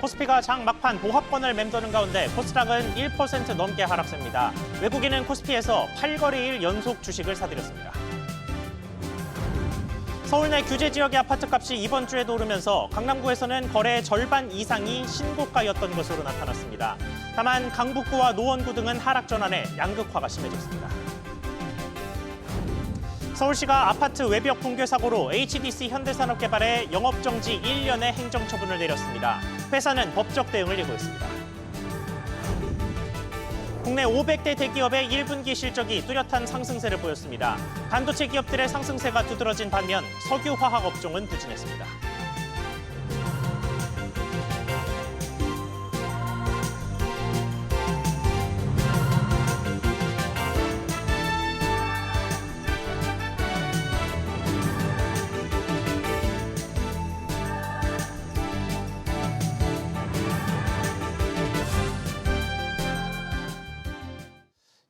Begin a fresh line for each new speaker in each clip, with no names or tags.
코스피가 장 막판 보합권을 맴도는 가운데 코스닥은 1% 넘게 하락세입니다. 외국인은 코스피에서 8거래일 연속 주식을 사들였습니다. 서울 내 규제 지역의 아파트값이 이번 주에도 오르면서 강남구에서는 거래의 절반 이상이 신고가였던 것으로 나타났습니다. 다만 강북구와 노원구 등은 하락 전환에 양극화가 심해졌습니다. 서울시가 아파트 외벽 붕괴 사고로 HDC 현대산업개발에 영업정지 1년의 행정처분을 내렸습니다. 회사는 법적 대응을 예고했습니다. 국내 500대 대기업의 1분기 실적이 뚜렷한 상승세를 보였습니다. 반도체 기업들의 상승세가 두드러진 반면 석유화학 업종은 부진했습니다.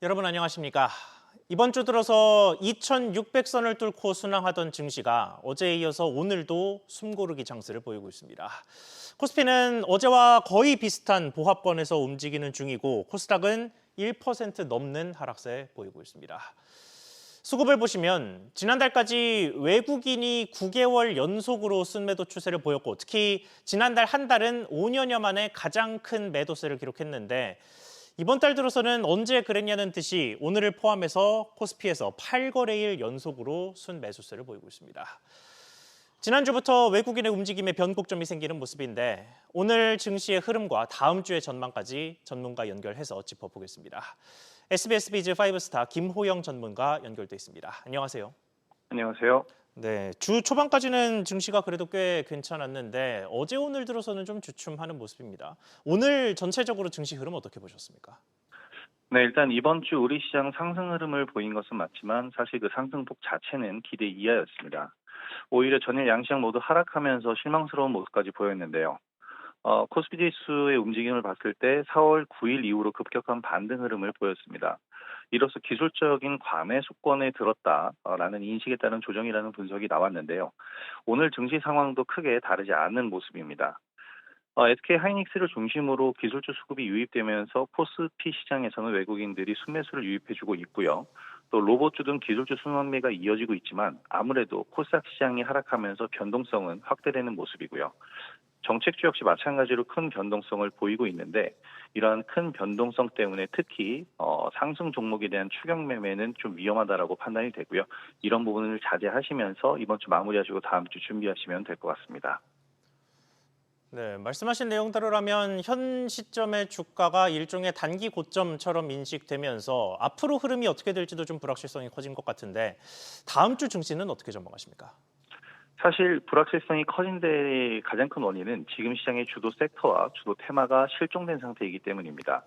여러분 안녕하십니까? 이번 주 들어서 2,600선을 뚫고 순항하던 증시가 어제에 이어서 오늘도 숨고르기 장세를 보이고 있습니다. 코스피는 어제와 거의 비슷한 보합권에서 움직이는 중이고 코스닥은 1% 넘는 하락세 보이고 있습니다. 수급을 보시면 지난달까지 외국인이 9개월 연속으로 순매도 추세를 보였고 특히 지난달 한 달은 5년여 만에 가장 큰 매도세를 기록했는데 이번 달 들어서는 언제 그랬냐는 듯이 오늘을 포함해서 코스피에서 8거래일 연속으로 순매수세를 보이고 있습니다. 지난주부터 외국인의 움직임에 변곡점이 생기는 모습인데 오늘 증시의 흐름과 다음 주의 전망까지 전문가 연결해서 짚어보겠습니다. SBS 비즈 5스타 김호영 전문가 연결돼 있습니다. 안녕하세요.
안녕하세요.
네, 주 초반까지는 증시가 그래도 꽤 괜찮았는데 어제 오늘 들어서는 좀 주춤하는 모습입니다. 오늘 전체적으로 증시 흐름 어떻게 보셨습니까?
네, 일단 이번 주 우리 시장 상승 흐름을 보인 것은 맞지만 사실 그 상승폭 자체는 기대 이하였습니다. 오히려 전일 양시장 모두 하락하면서 실망스러운 모습까지 보였는데요. 코스피 지수의 움직임을 봤을 때 4월 9일 이후로 급격한 반등 흐름을 보였습니다. 이로써 기술적인 과매 수권에 들었다라는 인식에 따른 조정이라는 분석이 나왔는데요. 오늘 증시 상황도 크게 다르지 않은 모습입니다. SK 하이닉스를 중심으로 기술주 수급이 유입되면서 코스피 시장에서는 외국인들이 순매수를 유입해주고 있고요. 또 로봇주 등 기술주 순환매가 이어지고 있지만 아무래도 코스닥 시장이 하락하면서 변동성은 확대되는 모습이고요. 정책주 역시 마찬가지로 큰 변동성을 보이고 있는데 이러한 큰 변동성 때문에 특히 상승 종목에 대한 추격 매매는 좀 위험하다라고 판단이 되고요. 이런 부분을 자제하시면서 이번 주 마무리하시고 다음 주 준비하시면 될 것 같습니다.
네, 말씀하신 내용대로라면 현 시점의 주가가 일종의 단기 고점처럼 인식되면서 앞으로 흐름이 어떻게 될지도 좀 불확실성이 커진 것 같은데 다음 주 증시는 어떻게 전망하십니까?
사실 불확실성이 커진 데의 가장 큰 원인은 지금 시장의 주도 섹터와 주도 테마가 실종된 상태이기 때문입니다.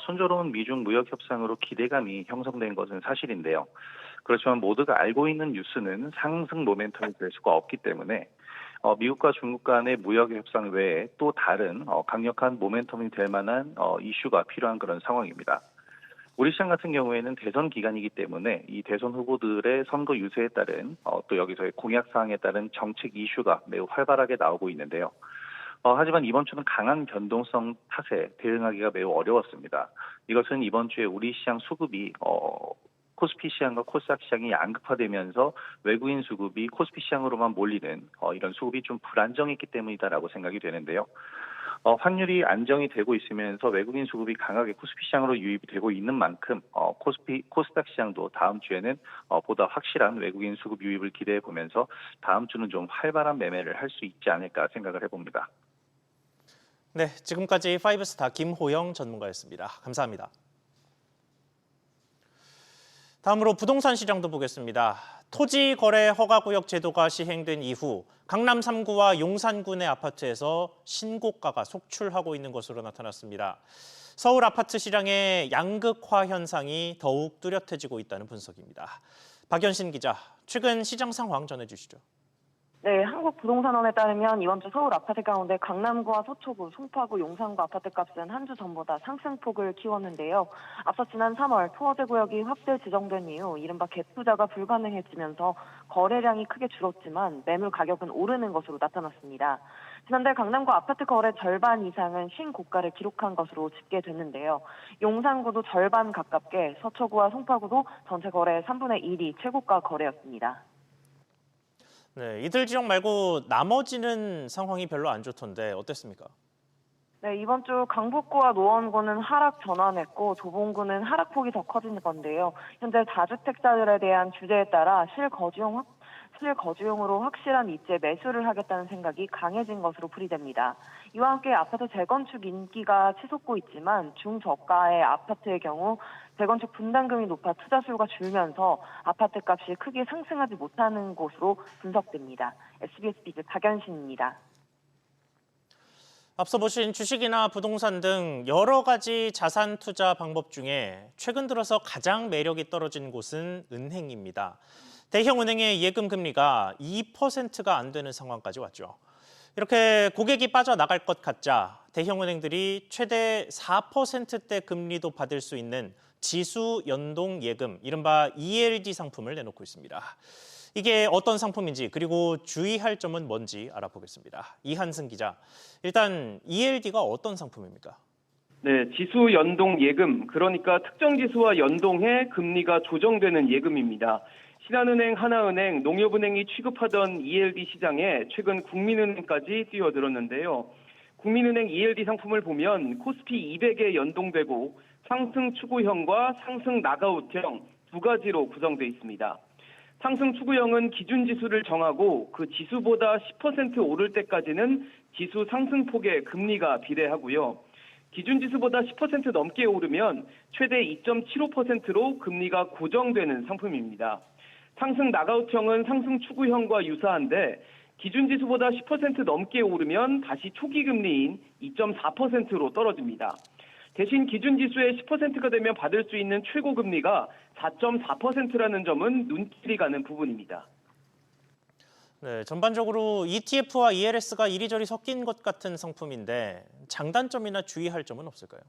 순조로운 미중 무역 협상으로 기대감이 형성된 것은 사실인데요. 그렇지만 모두가 알고 있는 뉴스는 상승 모멘텀이 될 수가 없기 때문에 미국과 중국 간의 무역 협상 외에 또 다른 강력한 모멘텀이 될 만한 이슈가 필요한 그런 상황입니다. 우리 시장 같은 경우에는 대선 기간이기 때문에 이 대선 후보들의 선거 유세에 따른 또 여기서의 공약 사항에 따른 정책 이슈가 매우 활발하게 나오고 있는데요. 하지만 이번 주는 강한 변동성 탓에 대응하기가 매우 어려웠습니다. 이것은 이번 주에 우리 시장 수급이 코스피 시장과 코스닥 시장이 양극화되면서 외국인 수급이 코스피 시장으로만 몰리는 이런 수급이 좀 불안정했기 때문이다라고 생각이 되는데요. 환율이 안정이 되고 있으면서 외국인 수급이 강하게 코스피 시장으로 유입이 되고 있는 만큼 코스닥 시장도 다음 주에는 보다 확실한 외국인 수급 유입을 기대해 보면서 다음 주는 좀 활발한 매매를 할 수 있지 않을까 생각을 해봅니다.
네, 지금까지 5스타 김호영 전문가였습니다. 감사합니다. 다음으로 부동산 시장도 보겠습니다. 토지 거래 허가구역 제도가 시행된 이후 강남 3구와 용산구 내 아파트에서 신고가가 속출하고 있는 것으로 나타났습니다. 서울 아파트 시장의 양극화 현상이 더욱 뚜렷해지고 있다는 분석입니다. 박연신 기자, 최근 시장 상황 전해주시죠.
네, 한국부동산원에 따르면 이번 주 서울 아파트 가운데 강남구와 서초구, 송파구, 용산구 아파트값은 한 주 전보다 상승폭을 키웠는데요. 앞서 지난 3월 토어제 구역이 확대 지정된 이후 이른바 갭투자가 불가능해지면서 거래량이 크게 줄었지만 매물 가격은 오르는 것으로 나타났습니다. 지난달 강남구 아파트 거래 절반 이상은 신고가를 기록한 것으로 집계됐는데요. 용산구도 절반 가깝게, 서초구와 송파구도 전체 거래 3분의 1이 최고가 거래였습니다.
네, 이들 지역 말고 나머지는 상황이 별로 안 좋던데 어땠습니까?
네, 이번 주 강북구와 노원구는 하락 전환했고 도봉구는 하락폭이 더 커진 건데요. 현재 다주택자들에 대한 규제에 따라 실거주용으로 확실한 입지에 매수를 하겠다는 생각이 강해진 것으로 풀이됩니다. 이와 함께 아파트 재건축 인기가 치솟고 있지만 중저가의 아파트의 경우 재건축 분담금이 높아 투자 수요가 줄면서 아파트 값이 크게 상승하지 못하는 것으로 분석됩니다. SBS 비즈 박연신입니다.
앞서 보신 주식이나 부동산 등 여러 가지 자산 투자 방법 중에 최근 들어서 가장 매력이 떨어진 곳은 은행입니다. 대형 은행의 예금 금리가 2%가 안 되는 상황까지 왔죠. 이렇게 고객이 빠져나갈 것 같자 대형 은행들이 최대 4%대 금리도 받을 수 있는 지수 연동 예금, 이른바 ELD 상품을 내놓고 있습니다. 이게 어떤 상품인지 그리고 주의할 점은 뭔지 알아보겠습니다. 이한승 기자, 일단 ELD가 어떤 상품입니까?
네, 지수 연동 예금, 그러니까 특정 지수와 연동해 금리가 조정되는 예금입니다. 신한은행, 하나은행, 농협은행이 취급하던 ELD 시장에 최근 국민은행까지 뛰어들었는데요. 국민은행 ELD 상품을 보면 코스피 200에 연동되고 상승 추구형과 상승 나가웃형 두 가지로 구성되어 있습니다. 상승 추구형은 기준 지수를 정하고 그 지수보다 10% 오를 때까지는 지수 상승폭의 금리가 비례하고요. 기준 지수보다 10% 넘게 오르면 최대 2.75%로 금리가 고정되는 상품입니다. 상승 나가웃형은 상승 추구형과 유사한데 기준 지수보다 10% 넘게 오르면 다시 초기 금리인 2.4%로 떨어집니다. 대신 기준 지수의 10%가 되면 받을 수 있는 최고 금리가 4.4%라는 점은 눈길이 가는 부분입니다.
네, 전반적으로 ETF와 ELS가 이리저리 섞인 것 같은 상품인데 장단점이나 주의할 점은 없을까요?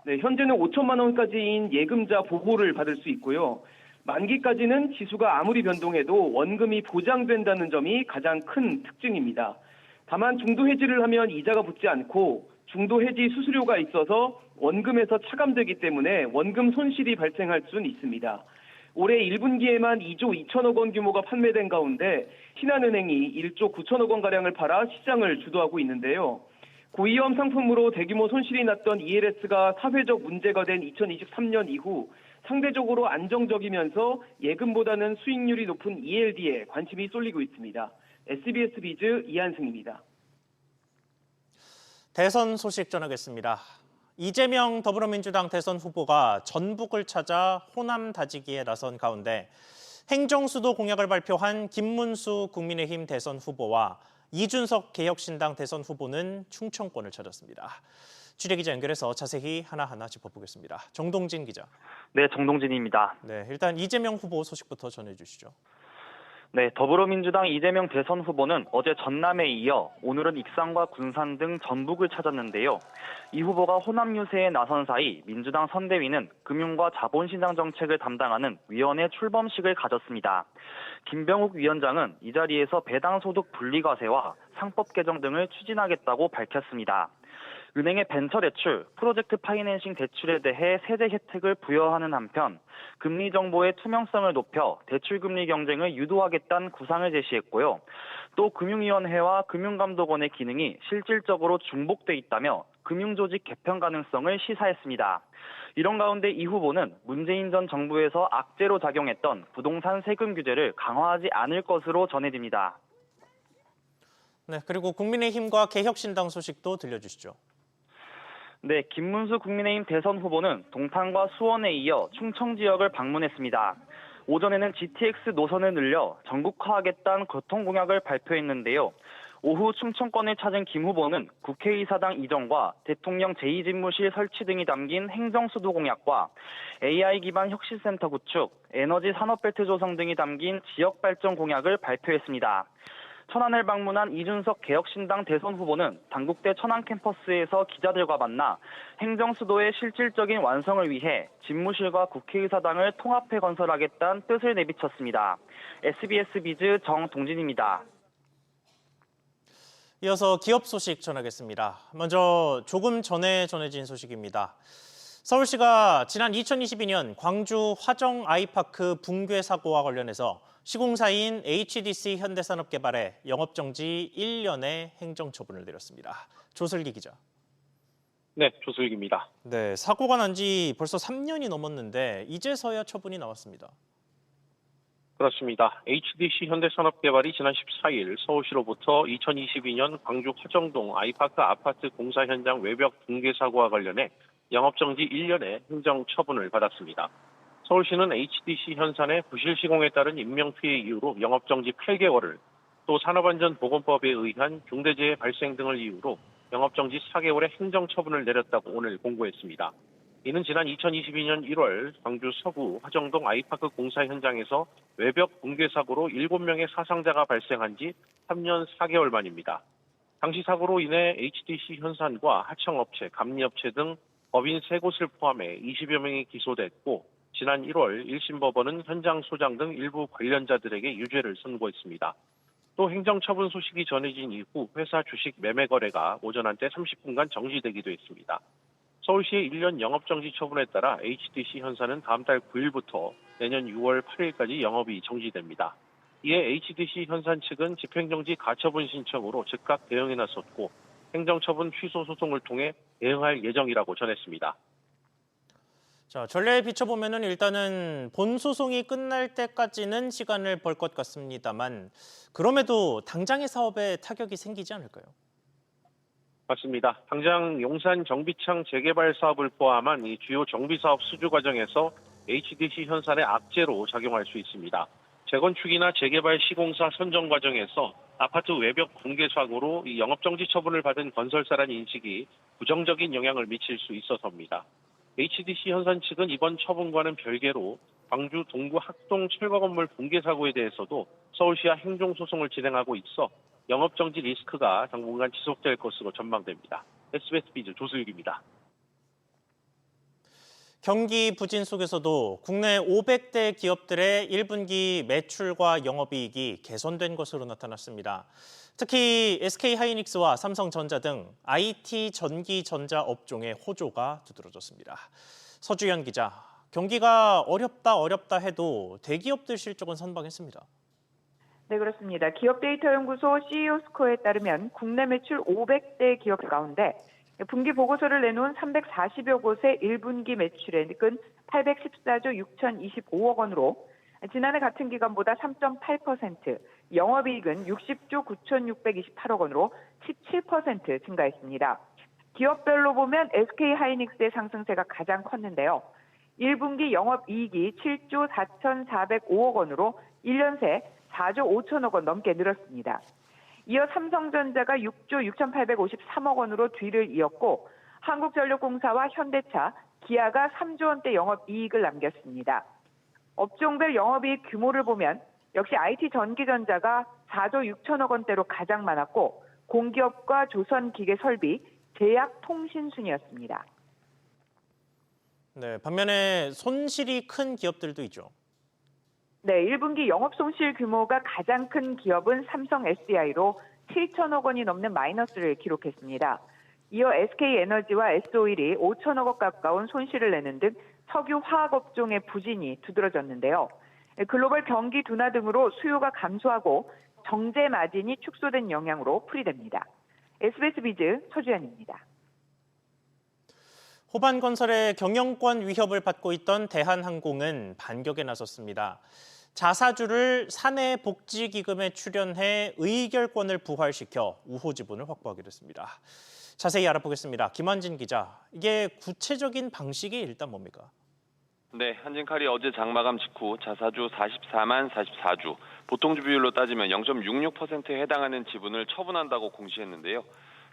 네, 현재는 5천만 원까지인 예금자 보호를 받을 수 있고요. 만기까지는 지수가 아무리 변동해도 원금이 보장된다는 점이 가장 큰 특징입니다. 다만 중도 해지를 하면 이자가 붙지 않고 중도 해지 수수료가 있어서 원금에서 차감되기 때문에 원금 손실이 발생할 수는 있습니다. 올해 1분기에만 2조 2천억 원 규모가 판매된 가운데 신한은행이 1조 9천억 원가량을 팔아 시장을 주도하고 있는데요. 고위험 상품으로 대규모 손실이 났던 ELS가 사회적 문제가 된 2023년 이후 상대적으로 안정적이면서 예금보다는 수익률이 높은 ELD에 관심이 쏠리고 있습니다. SBS 비즈 이한승입니다.
대선 소식 전하겠습니다. 이재명 더불어민주당 대선 후보가 전북을 찾아 호남 다지기에 나선 가운데 행정수도 공약을 발표한 김문수 국민의힘 대선 후보와 이준석 개혁신당 대선 후보는 충청권을 찾았습니다. 취재기자 연결해서 자세히 하나하나 짚어보겠습니다. 정동진 기자.
네, 정동진입니다.
네, 일단 이재명 후보 소식부터 전해주시죠.
네, 더불어민주당 이재명 대선 후보는 어제 전남에 이어 오늘은 익산과 군산 등 전북을 찾았는데요. 이 후보가 호남 유세에 나선 사이 민주당 선대위는 금융과 자본시장 정책을 담당하는 위원회 출범식을 가졌습니다. 김병욱 위원장은 이 자리에서 배당소득 분리과세와 상법 개정 등을 추진하겠다고 밝혔습니다. 은행의 벤처 대출, 프로젝트 파이낸싱 대출에 대해 세제 혜택을 부여하는 한편 금리 정보의 투명성을 높여 대출 금리 경쟁을 유도하겠다는 구상을 제시했고요. 또 금융위원회와 금융감독원의 기능이 실질적으로 중복돼 있다며 금융조직 개편 가능성을 시사했습니다. 이런 가운데 이 후보는 문재인 전 정부에서 악재로 작용했던 부동산 세금 규제를 강화하지 않을 것으로 전해집니다.
네, 그리고 국민의힘과 개혁신당 소식도 들려주시죠.
네, 김문수 국민의힘 대선 후보는 동탄과 수원에 이어 충청 지역을 방문했습니다. 오전에는 GTX 노선을 늘려 전국화하겠다는 교통공약을 발표했는데요. 오후 충청권을 찾은 김 후보는 국회의사당 이전과 대통령 제2집무실 설치 등이 담긴 행정수도 공약과 AI 기반 혁신센터 구축, 에너지 산업벨트 조성 등이 담긴 지역발전 공약을 발표했습니다. 천안을 방문한 이준석 개혁신당 대선 후보는 당국대 천안 캠퍼스에서 기자들과 만나 행정 수도의 실질적인 완성을 위해 집무실과 국회의사당을 통합해 건설하겠다는 뜻을 내비쳤습니다. SBS 비즈 정동진입니다.
이어서 기업 소식 전하겠습니다. 먼저 조금 전에 전해진 소식입니다. 서울시가 지난 2022년 광주 화정 아이파크 붕괴 사고와 관련해서 시공사인 HDC 현대산업개발에 영업정지 1년의 행정처분을 내렸습니다. 조슬기 기자.
네, 조슬기입니다.
네, 사고가 난 지 벌써 3년이 넘었는데 이제서야 처분이 나왔습니다.
그렇습니다. HDC 현대산업개발이 지난 14일 서울시로부터 2022년 광주 화정동 아이파크 아파트 공사 현장 외벽 붕괴 사고와 관련해 영업정지 1년의 행정처분을 받았습니다. 서울시는 HDC 현산의 부실 시공에 따른 인명피해 이유로 영업정지 8개월을, 또 산업안전보건법에 의한 중대재해 발생 등을 이유로 영업정지 4개월의 행정처분을 내렸다고 오늘 공고했습니다. 이는 지난 2022년 1월 광주 서구 화정동 아이파크 공사 현장에서 외벽 붕괴 사고로 7명의 사상자가 발생한 지 3년 4개월 만입니다. 당시 사고로 인해 HDC 현산과 하청업체, 감리업체 등 법인 3곳을 포함해 20여 명이 기소됐고, 지난 1월 1심 법원은 현장 소장 등 일부 관련자들에게 유죄를 선고했습니다. 또 행정처분 소식이 전해진 이후 회사 주식 매매 거래가 오전 한때 30분간 정지되기도 했습니다. 서울시의 1년 영업정지 처분에 따라 HDC 현산은 다음 달 9일부터 내년 6월 8일까지 영업이 정지됩니다. 이에 HDC 현산 측은 집행정지 가처분 신청으로 즉각 대응에 나섰고, 행정처분 취소 소송을 통해 대응할 예정이라고 전했습니다.
자, 전례에 비춰보면은 일단은 본 소송이 끝날 때까지는 시간을 벌 것 같습니다만, 그럼에도 당장의 사업에 타격이 생기지 않을까요?
맞습니다. 당장 용산 정비창 재개발 사업을 포함한 이 주요 정비사업 수주 과정에서 HDC 현산의 악재로 작용할 수 있습니다. 재건축이나 재개발 시공사 선정 과정에서 아파트 외벽 붕괴 사고로 이 영업정지 처분을 받은 건설사라는 인식이 부정적인 영향을 미칠 수 있어서입니다. HDC 현산 측은 이번 처분과는 별개로 광주 동구 학동 철거 건물 붕괴 사고에 대해서도 서울시와 행정소송을 진행하고 있어 영업정지 리스크가 당분간 지속될 것으로 전망됩니다. SBS 비즈 조수익입니다.
경기 부진 속에서도 국내 500대 기업들의 1분기 매출과 영업이익이 개선된 것으로 나타났습니다. 특히 SK하이닉스와 삼성전자 등 IT 전기전자 업종의 호조가 두드러졌습니다. 서주현 기자, 경기가 어렵다 해도 대기업들 실적은 선방했습니다.
네, 그렇습니다. 기업데이터연구소 CEO 스코어에 따르면 국내 매출 500대 기업 가운데 분기 보고서를 내놓은 340여 곳의 1분기 매출액은 814조 6,025억 원으로 지난해 같은 기간보다 3.8%, 영업이익은 60조 9,628억 원으로 17% 증가했습니다. 기업별로 보면 SK하이닉스의 상승세가 가장 컸는데요. 1분기 영업이익이 7조 4,405억 원으로 1년 새 4조 5천억 원 넘게 늘었습니다. 이어 삼성전자가 6조 6,853억 원으로 뒤를 이었고, 한국전력공사와 현대차, 기아가 3조 원대 영업이익을 남겼습니다. 업종별 영업이익 규모를 보면 역시 IT 전기전자가 4조 6천억 원대로 가장 많았고, 공기업과 조선기계설비, 제약, 통신 순이었습니다.
네, 반면에 손실이 큰 기업들도 있죠.
네, 1분기 영업손실 규모가 가장 큰 기업은 삼성 SDI로 7천억 원이 넘는 마이너스를 기록했습니다. 이어 SK에너지와 S-오일이 5천억 원 가까운 손실을 내는 등 석유 화학 업종의 부진이 두드러졌는데요. 글로벌 경기 둔화 등으로 수요가 감소하고 정제 마진이 축소된 영향으로 풀이됩니다. SBS 비즈 서주현입니다.
호반건설의 경영권 위협을 받고 있던 대한항공은 반격에 나섰습니다. 자사주를 사내복지기금에 출연해 의결권을 부활시켜 우호 지분을 확보하기로 했습니다. 자세히 알아보겠습니다. 김환진 기자, 이게 구체적인 방식이 일단 뭡니까?
네, 한진칼이 어제 장마감 직후 자사주 44만 44주, 보통주 비율로 따지면 0.66%에 해당하는 지분을 처분한다고 공시했는데요.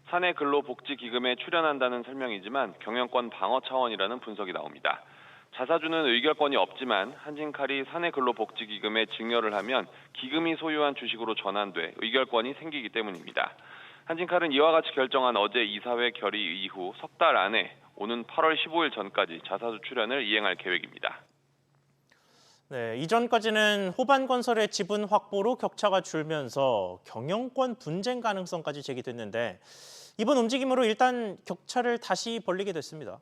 사내 근로복지기금에 출연한다는 설명이지만 경영권 방어 차원이라는 분석이 나옵니다. 자사주는 의결권이 없지만 한진칼이 사내근로복지기금에 증여를 하면 기금이 소유한 주식으로 전환돼 의결권이 생기기 때문입니다. 한진칼은 이와 같이 결정한 어제 이사회 결의 이후 석 달 안에 오는 8월 15일 전까지 자사주 출연을 이행할 계획입니다.
네, 이전까지는 호반건설의 지분 확보로 격차가 줄면서 경영권 분쟁 가능성까지 제기됐는데 이번 움직임으로 일단 격차를 다시 벌리게 됐습니다.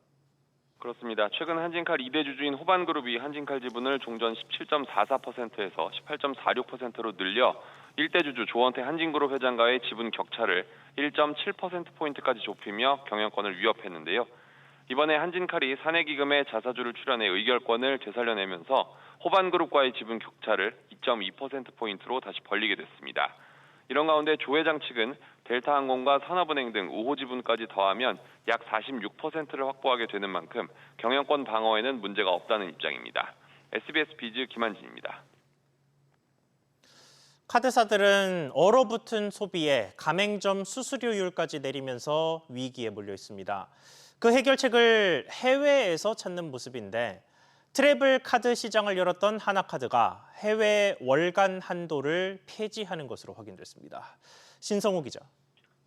그렇습니다. 최근 한진칼 2대 주주인 호반그룹이 한진칼 지분을 종전 17.44%에서 18.46%로 늘려 1대 주주 조원태 한진그룹 회장과의 지분 격차를 1.7%포인트까지 좁히며 경영권을 위협했는데요. 이번에 한진칼이 사내기금의 자사주를 출연해 의결권을 되살려내면서 호반그룹과의 지분 격차를 2.2%포인트로 다시 벌리게 됐습니다. 이런 가운데 조 회장 측은 델타항공과 산업은행 등 우호 지분까지 더하면 약 46%를 확보하게 되는 만큼 경영권 방어에는 문제가 없다는 입장입니다. SBS 비즈 김한진입니다.
카드사들은 얼어붙은 소비에 가맹점 수수료율까지 내리면서 위기에 몰려 있습니다. 그 해결책을 해외에서 찾는 모습인데 트래블 카드 시장을 열었던 하나카드가 해외 월간 한도를 폐지하는 것으로 확인됐습니다. 신성우 기자.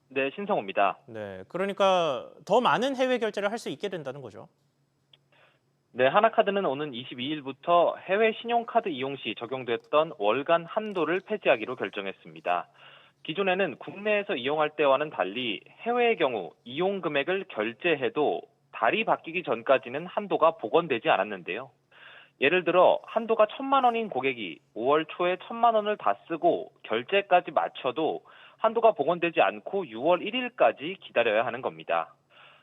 네, 신성우입니다.
네, 그러니까 더 많은 해외 결제를 할 수 있게 된다는 거죠.
네, 하나카드는 오는 22일부터 해외 신용카드 이용 시 적용됐던 월간 한도를 폐지하기로 결정했습니다. 기존에는 국내에서 이용할 때와는 달리 해외의 경우 이용 금액을 결제해도 달이 바뀌기 전까지는 한도가 복원되지 않았는데요. 예를 들어 한도가 1,000만 원인 고객이 5월 초에 1,000만 원을 다 쓰고 결제까지 마쳐도 한도가 복원되지 않고 6월 1일까지 기다려야 하는 겁니다.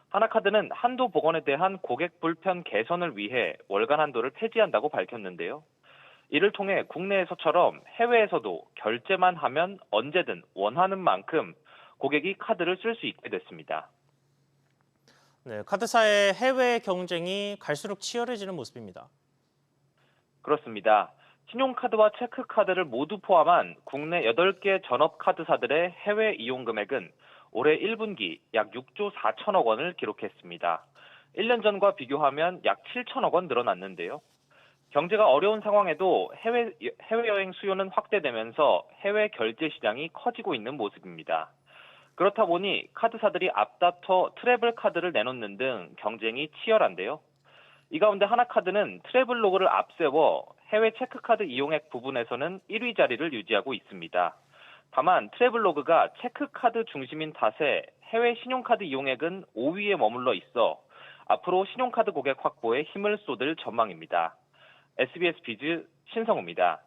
하나카드는 한도 복원에 대한 고객 불편 개선을 위해 월간 한도를 폐지한다고 밝혔는데요. 이를 통해 국내에서처럼 해외에서도 결제만 하면 언제든 원하는 만큼 고객이 카드를 쓸 수 있게 됐습니다.
네, 카드사의 해외 경쟁이 갈수록 치열해지는 모습입니다.
그렇습니다. 신용카드와 체크카드를 모두 포함한 국내 8개 전업카드사들의 해외 이용 금액은 올해 1분기 약 6조 4천억 원을 기록했습니다. 1년 전과 비교하면 약 7천억 원 늘어났는데요. 경제가 어려운 상황에도 해외여행 수요는 확대되면서 해외 결제 시장이 커지고 있는 모습입니다. 그렇다 보니 카드사들이 앞다퉈 트래블 카드를 내놓는 등 경쟁이 치열한데요. 이 가운데 하나카드는 트래블로그를 앞세워 해외 체크카드 이용액 부분에서는 1위 자리를 유지하고 있습니다. 다만 트래블로그가 체크카드 중심인 탓에 해외 신용카드 이용액은 5위에 머물러 있어 앞으로 신용카드 고객 확보에 힘을 쏟을 전망입니다. SBS 비즈 신성우입니다.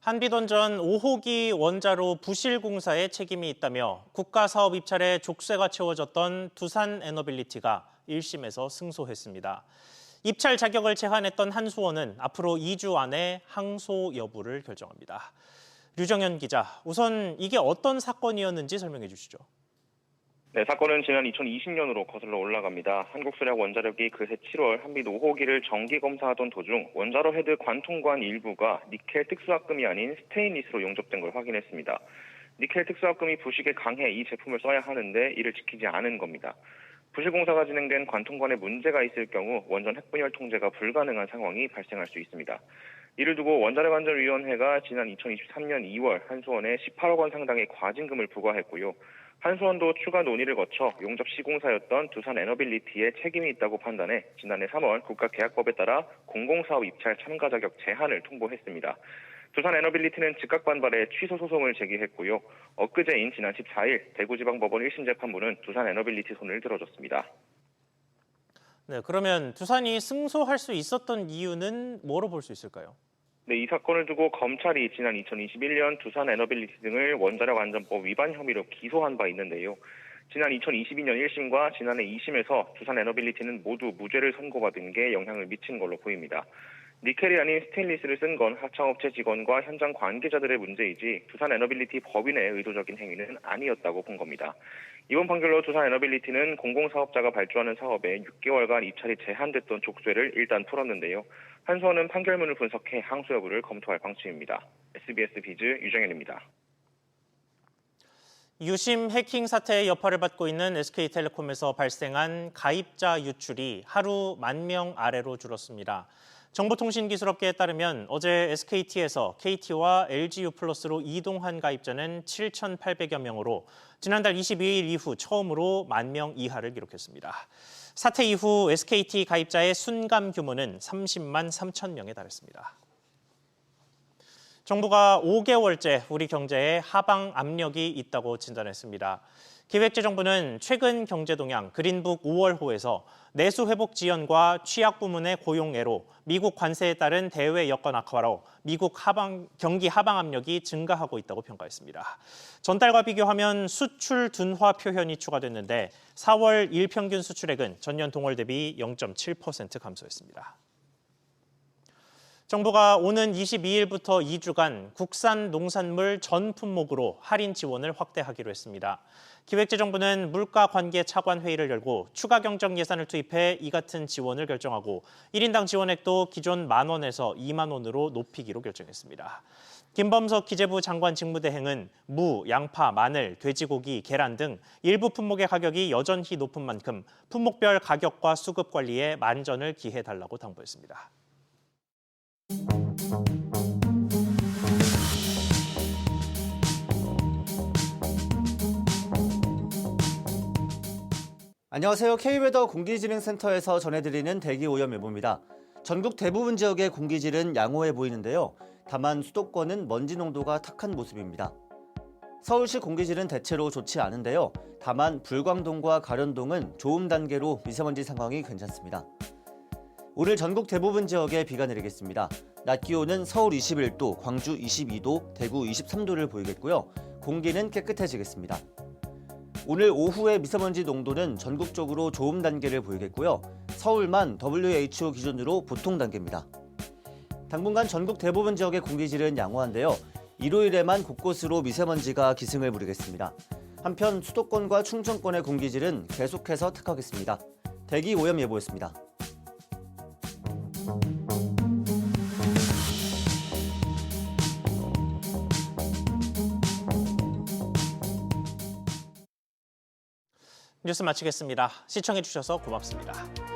한비돈전 5호기 원자로 부실공사에 책임이 있다며 국가사업 입찰에 족쇄가 채워졌던 두산에너빌리티가 1심에서 승소했습니다. 입찰 자격을 제한했던 한수원은 앞으로 2주 안에 항소 여부를 결정합니다. 류정현 기자, 우선 이게 어떤 사건이었는지 설명해 주시죠.
네, 사건은 지난 2020년으로 거슬러 올라갑니다. 한국수력 원자력이 그해 7월 한빛 5호기를 정기 검사하던 도중 원자로 헤드 관통관 일부가 니켈 특수합금이 아닌 스테인리스로 용접된 걸 확인했습니다. 니켈 특수합금이 부식에 강해 이 제품을 써야 하는데 이를 지키지 않은 겁니다. 부실 공사가 진행된 관통관에 문제가 있을 경우 원전 핵분열 통제가 불가능한 상황이 발생할 수 있습니다. 이를 두고 원자력안전위원회가 지난 2023년 2월 한수원에 18억 원 상당의 과징금을 부과했고요. 한수원도 추가 논의를 거쳐 용접 시공사였던 두산에너빌리티에 책임이 있다고 판단해 지난해 3월 국가계약법에 따라 공공사업 입찰 참가 자격 제한을 통보했습니다. 두산에너빌리티는 즉각 반발해 취소 소송을 제기했고요. 엊그제인 지난 14일 대구지방법원 1심 재판부는 두산에너빌리티 손을 들어줬습니다.
네, 그러면 두산이 승소할 수 있었던 이유는 뭐로 볼 수 있을까요?
네, 이 사건을 두고 검찰이 지난 2021년 두산에너빌리티 등을 원자력안전법 위반 혐의로 기소한 바 있는데요. 지난 2022년 1심과 지난해 2심에서 두산에너빌리티는 모두 무죄를 선고받은 게 영향을 미친 걸로 보입니다. 니켈이 아닌 스테인리스를 쓴 건 하청업체 직원과 현장 관계자들의 문제이지 두산에너빌리티 법인의 의도적인 행위는 아니었다고 본 겁니다. 이번 판결로 두산에너빌리티는 공공사업자가 발주하는 사업에 6개월간 입찰이 제한됐던 족쇄를 일단 풀었는데요. 한수원은 판결문을 분석해 항소 여부를 검토할 방침입니다. SBS 비즈 유정현입니다.
유심 해킹 사태의 여파를 받고 있는 SK텔레콤에서 발생한 가입자 유출이 하루 10,000명 아래로 줄었습니다. 정보통신기술업계에 따르면 어제 SKT에서 KT와 LGU+로 이동한 가입자는 7,800여 명으로 지난달 22일 이후 처음으로 10,000명 이하를 기록했습니다. 사태 이후 SKT 가입자의 순감 규모는 30만 3천 명에 달했습니다. 정부가 5개월째 우리 경제에 하방 압력이 있다고 진단했습니다. 기획재정부는 최근 경제 동향 그린북 5월호에서 내수 회복 지연과 취약 부문의 고용애로 미국 관세에 따른 대외 여건 악화로 미국 경기 하방 압력이 증가하고 있다고 평가했습니다. 전달과 비교하면 수출 둔화 표현이 추가됐는데 4월 일평균 수출액은 전년 동월 대비 0.7% 감소했습니다. 정부가 오는 22일부터 2주간 국산 농산물 전 품목으로 할인 지원을 확대하기로 했습니다. 기획재정부는 물가관계차관회의를 열고 추가 경정 예산을 투입해 이 같은 지원을 결정하고 1인당 지원액도 기존 10,000원에서 20,000원으로 높이기로 결정했습니다. 김범석 기재부 장관 직무대행은 무, 양파, 마늘, 돼지고기, 계란 등 일부 품목의 가격이 여전히 높은 만큼 품목별 가격과 수급 관리에 만전을 기해달라고 당부했습니다.
안녕하세요. K웨더 공기질응센터에서 전해드리는 대기오염 예보입니다. 전국 대부분 지역의 공기질은 양호해 보이는데요. 다만 수도권은 먼지 농도가 탁한 모습입니다. 서울시 공기질은 대체로 좋지 않은데요. 다만 불광동과 가련동은 좋음 단계로 미세먼지 상황이 괜찮습니다. 오늘 전국 대부분 지역에 비가 내리겠습니다. 낮 기온은 서울 21도, 광주 22도, 대구 23도를 보이겠고요. 공기는 깨끗해지겠습니다. 오늘 오후의 미세먼지 농도는 전국적으로 좋음 단계를 보이겠고요. 서울만 WHO 기준으로 보통 단계입니다. 당분간 전국 대부분 지역의 공기질은 양호한데요. 일요일에만 곳곳으로 미세먼지가 기승을 부리겠습니다. 한편 수도권과 충청권의 공기질은 계속해서 탁하겠습니다. 대기 오염 예보였습니다.
뉴스 마치겠습니다. 시청해주셔서 고맙습니다.